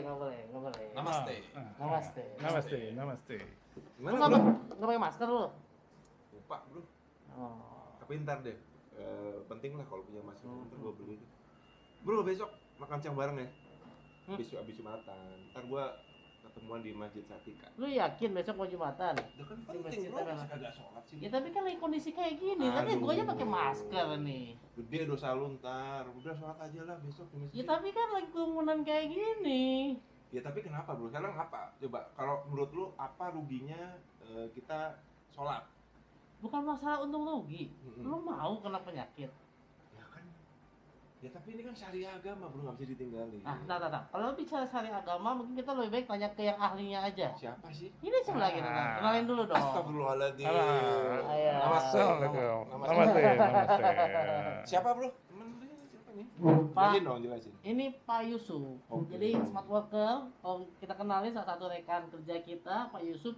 nggak boleh. Namaste. Namaste. Lu Gimana bro? nggak pakai masker lu? Lupa bro. Oh. Tapi ntar deh. Penting lah kalau punya masker. Ntar gua beli deh. Bro besok makan siang bareng ya. Abis Jumatan. Ntar gua ketemuan di Masjid Satika. Lu yakin besok mau Jumatan? Udah kan Di penting masjid bro. mana? Masa kagak sholat sih. Ya tapi kan lagi kondisi kayak gini, tadi Aduh. gua aja pakai masker nih. Gede dosa lu ntar. Udah sholat aja lah besok di masjid. Ya tapi kan lagi kerumunan kayak gini. Ya tapi kenapa bro? Sekarang apa? Coba kalau menurut lu apa ruginya kita sholat? Bukan masalah untung rugi. Mm-mm. Lu mau kena penyakit. Ya kan. Ya tapi ini kan syariah agama bro, nggak bisa ditinggalin. Nah. Kalau bicara syariah agama, mungkin kita lebih baik tanya ke yang ahlinya aja. Siapa sih? Ini sebelah kita, kenalin dulu dong. Astagfirullahaladzim. Ayo. Namaste. Namaste. Siapa bro? Temen lu siapa nih? Pak. Jelasin dong, jelasin. Ini Pak Yusuf. Oke. Jadi smart worker, kalau kita kenalin salah satu rekan kerja kita, Pak Yusuf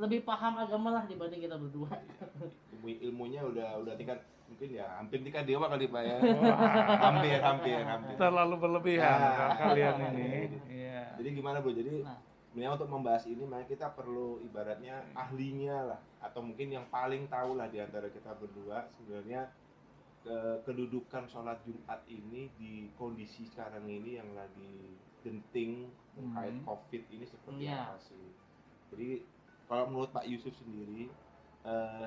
lebih paham agama lah dibanding kita berdua. Ilmunya udah tingkat mungkin ya hampir tingkat dewa kali Pak ya. Wah, hampir. terlalu berlebihan Ah. kalian ini. Iya. Jadi gimana bro? Jadi Nah. sebenarnya untuk membahas ini makanya kita perlu ibaratnya ahlinya lah atau mungkin yang paling tahu lah di antara kita berdua sebenarnya kedudukan sholat Jumat ini di kondisi sekarang ini yang lagi genting terkait COVID ini seperti Iya. apa sih? Jadi kalau menurut Pak Yusuf sendiri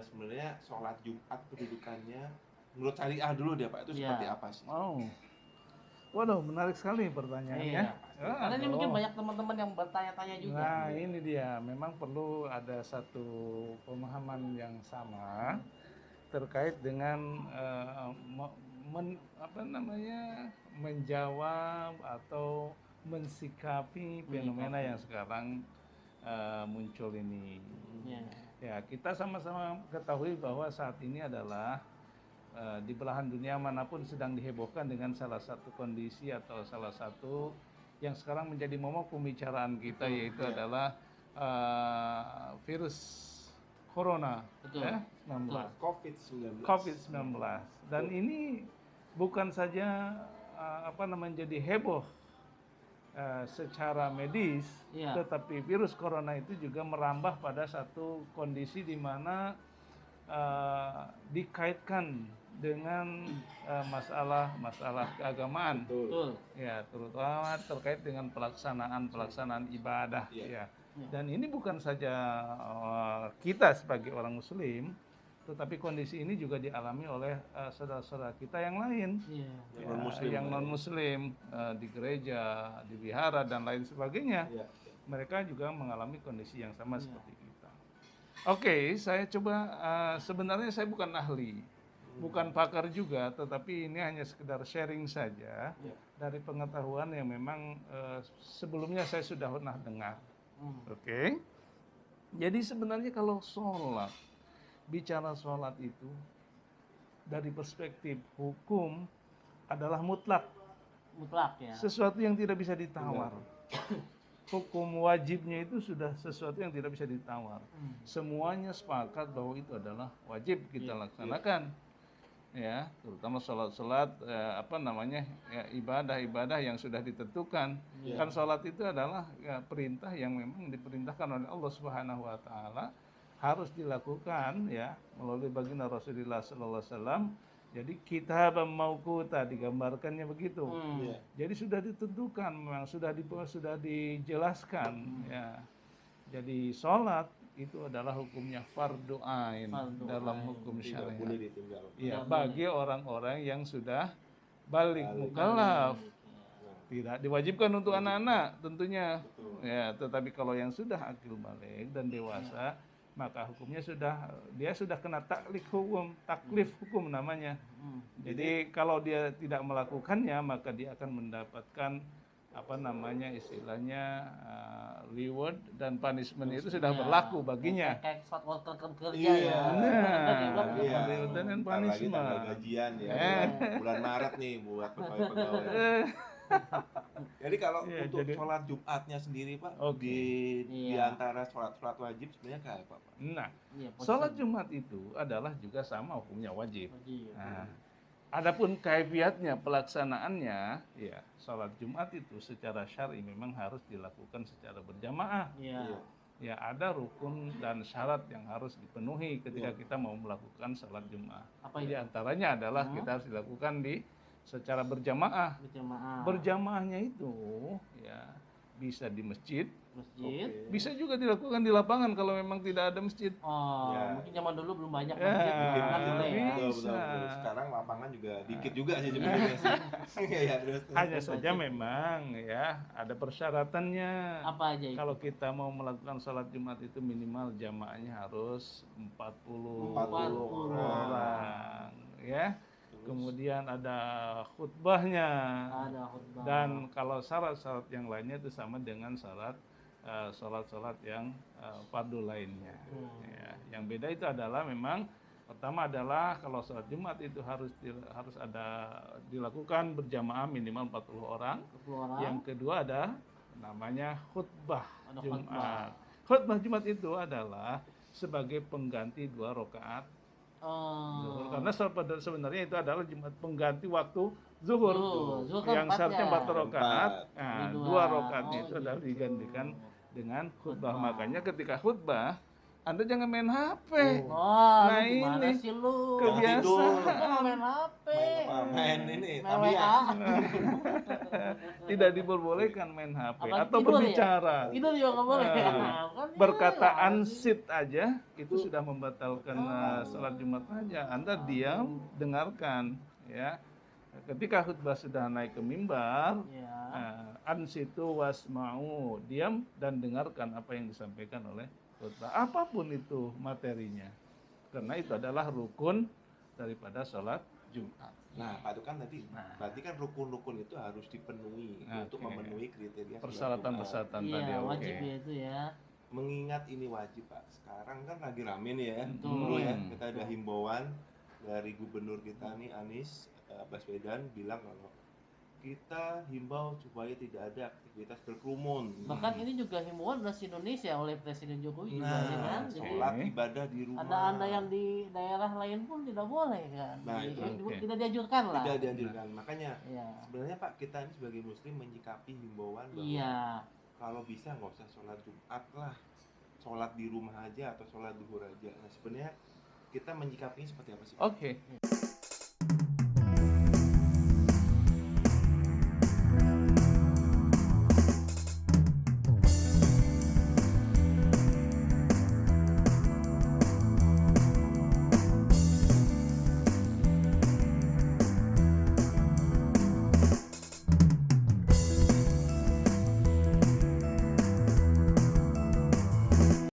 sebenarnya sholat Jumat kedudukannya menurut syariah dulu deh Pak itu Iya. seperti apa sih? Oh. Waduh, menarik sekali pertanyaannya. Iya. Karena ini mungkin banyak teman-teman yang bertanya-tanya juga. Nah, ini dia. Memang perlu ada satu pemahaman yang sama terkait dengan menjawab atau mensikapi fenomena yang sekarang muncul ini. Iya. Ya, kita sama-sama ketahui bahwa saat ini adalah di belahan dunia manapun sedang dihebohkan dengan salah satu kondisi atau salah satu yang sekarang menjadi momok pembicaraan kita, yaitu adalah virus corona, Betul. ya, 19. COVID-19. COVID-19. Dan ini bukan saja jadi heboh secara medis, Iya. tetapi virus corona itu juga merambah pada satu kondisi di mana dikaitkan dengan masalah keagamaan. Betul. Ya, terutama terkait dengan pelaksanaan ibadah. Iya. Ya. Dan ini bukan saja kita sebagai orang Muslim, tetapi kondisi ini juga dialami oleh saudara-saudara kita yang lain. Iya. Yang non Muslim di gereja, di wihara dan lain sebagainya. Iya. Mereka juga mengalami kondisi yang sama seperti kita. Oke, saya coba sebenarnya saya bukan ahli, bukan pakar juga, tetapi ini hanya sekedar sharing saja dari pengetahuan yang memang sebelumnya saya sudah pernah dengar. Oke. Jadi sebenarnya kalau bicara sholat itu dari perspektif hukum adalah mutlak, Ya. sesuatu yang tidak bisa ditawar. Hukum wajibnya itu sudah sesuatu yang tidak bisa ditawar. Semuanya sepakat bahwa itu adalah wajib kita laksanakan. Ya, terutama sholat-sholat ibadah-ibadah yang sudah ditentukan. Kan sholat itu adalah perintah yang memang diperintahkan oleh Allah Subhanahu wa taala harus dilakukan ya melalui baginda Rasulullah sallallahu alaihi wasallam. Jadi kitab mauquta digambarkannya begitu. Jadi sudah ditentukan, memang sudah dijelaskan ya. Jadi sholat itu adalah hukumnya fardu ain dalam hukum syariat. Boleh ditinggal. Ya, bagi orang-orang yang sudah balik mukallaf. Tidak diwajibkan untuk anak-anak tentunya. Ya, tetapi kalau yang sudah akil balik dan dewasa, maka hukumnya dia sudah kena taklif hukum namanya. Jadi kalau dia tidak melakukannya, maka dia akan mendapatkan istilahnya reward dan punishment itu sudah berlaku baginya. Kayak smart worker kerja Iya. ya. Reward dan Bentar lagi tanggal punishment. gajian ya. Bulan Maret nih buat pegawai-pegawai. Jadi kalau untuk sholat Jumatnya sendiri Pak, di antara sholat wajib sebenarnya kayak apa Pak? Nah, sholat Jumat itu adalah juga sama hukumnya wajib. Nah, Adapun kaifiatnya, pelaksanaannya, ya sholat Jumat itu secara syar'i memang harus dilakukan secara berjamaah. Iya. Iya. Ya ada rukun dan syarat yang harus dipenuhi ketika Iya. kita mau melakukan sholat Jumat. Apa Di itu? antaranya adalah Hmm. kita harus dilakukan secara berjamaah. Berjamaah. Berjamaahnya itu ya bisa di masjid, Masjid. Oke. bisa juga dilakukan di lapangan kalau memang tidak ada masjid. Oh, Ya. mungkin zaman dulu belum banyak Ya, masjid, Mungkin kan boleh ya. bisa. betul. Sekarang lapangan juga dikit juga sih sebenarnya sih. Iya, terus. Hanya saja memang ya ada persyaratannya. Apa aja itu? Kalau kita mau melakukan sholat Jumat itu minimal jamaahnya harus 40 40 orang, ya. Terus. Kemudian ada khutbahnya. Ada khutbah. Dan kalau syarat-syarat yang lainnya itu sama dengan syarat sholat-sholat yang fardu lainnya. Ya, yang beda itu adalah memang pertama adalah kalau sholat Jumat itu harus dilakukan berjamaah minimal 40 orang. 40 orang. Yang kedua ada namanya khutbah Ada Jumat. Khutbah Jumat itu adalah sebagai pengganti 2 rakaat zuhur. Karena sebenarnya itu adalah Jumat pengganti waktu zuhur. Zuhur kan Yang 4 seharusnya ya. 4 rakaat. Nah, Ini 2 2. rakaatnya itu adalah gitu. digantikan dengan khutbah. Khutbah. Makanya ketika khutbah Anda jangan main HP. Wah, Nah, lu gimana ini sih lu? kebiasaan. tidur. Lu nggak main HP. Main apa? Main ini, Main Tamiya. WA. Tidak diperbolehkan main HP Apalagi atau tidur ya? berbicara. Tidur juga nggak boleh. Nah, Kan ya, Perkataan apa sih? sit aja itu sudah membatalkan sholat Jumat aja. Anda diam, dengarkan, ya. Ketika khutbah sudah naik ke mimbar, Ya. ansitu wasma'u, diam dan dengarkan apa yang disampaikan oleh khutbah. Apapun itu materinya. Karena itu adalah rukun daripada sholat Jumat. Nah, Pak Tukan tadi, Nah. berarti kan rukun-rukun itu harus dipenuhi untuk Oke. memenuhi kriteria sholat Jumat. Persyaratan-persyaratan tadi, Iya, oke. wajib ya itu ya. Mengingat ini wajib, Pak. Sekarang kan lagi rame nih ya. Betul. Dulu ya, kita ada himbauan dari gubernur kita nih, Anies Baswedan, bilang kalau kita himbau supaya tidak ada aktivitas berkerumun. Bahkan ini juga himbauan dari Indonesia oleh Presiden Jokowi juga ya kan. Nah, Jadi sholat ibadah di rumah. anda yang di daerah lain pun tidak boleh kan. Nah, Jadi, itu. Oke. tidak dianjurkan lah. Tidak dianjurkan. Makanya Iya. sebenarnya Pak, kita ini sebagai muslim menyikapi himbauan bahwa Iya. kalau bisa nggak usah sholat Jumat lah, sholat di rumah aja atau sholat duhur aja. Nah, sebenarnya kita menyikapinya seperti apa sih Pak? Oke.